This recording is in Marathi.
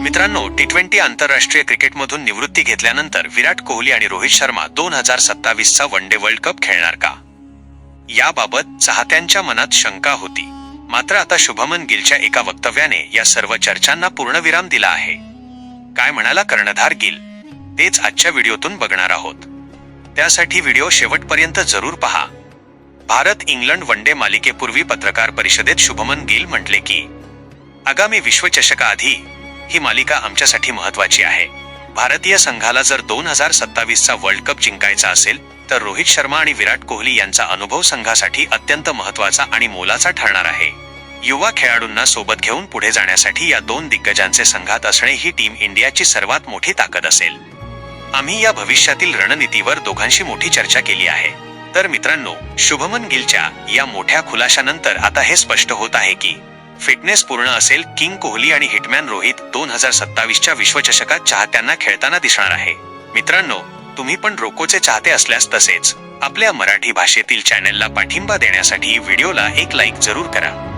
मित्रांनो, T20 आंतरराष्ट्रीय क्रिकेटमधून निवृत्ती घेतल्यानंतर विराट कोहली आणि रोहित शर्मा 2027चा वनडे वर्ल्ड कप खेळणार का? याबाबत चाहत्यांच्या मनात शंका होती. मात्र आता शुभमन गिलच्या एका वक्तव्याने या सर्व चर्चांना पूर्णविराम दिला आहे. काय म्हणाला कर्णधार गिल? तेच आजच्या व्हिडिओतून बघणार आहोत. त्यासाठी व्हिडिओ शेवटपर्यंत जरूर पहा. भारत इंग्लंड वनडे मालिकेपूर्वी पत्रकार परिषदेत शुभमन गिल म्हटले की, आगामी विश्वचषकाआधी ही मालिका आमच्यासाठी महत्त्वाची आहे. भारतीय संघाला जर 2027चा वर्ल्ड कप जिंकायचा असेल तर रोहित शर्मा आणि विराट कोहली यांचा अनुभव संघासाठी अत्यंत महत्त्वाचा आणि मोलाचा ठरणार आहे. युवा खेळाडूंना सोबत घेऊन पुढे जाण्यासाठी या दोन दिग्गजांचे संघात असणे ही टीम इंडियाची सर्वात मोठी ताकद असेल. आम्ही या भविष्यातील रणनीतीवर दोघांशी मोठी चर्चा केली आहे. तर मित्रांनो, शुभमन गिलच्या या मोठ्या खुलाशानंतर आता हे स्पष्ट होत आहे की फिटनेस पूर्ण असेल किंग कोहली आणि हिटमॅन रोहित 2027च्या विश्वचषकात चाहत्यांना खेळताना दिसणार आहे. मित्रांनो, तुम्ही पण रोकोचे चाहते असल्यास तसेच आपल्या मराठी भाषेतील चॅनलला पाठिंबा देण्यासाठी व्हिडिओला एक लाईक जरूर करा.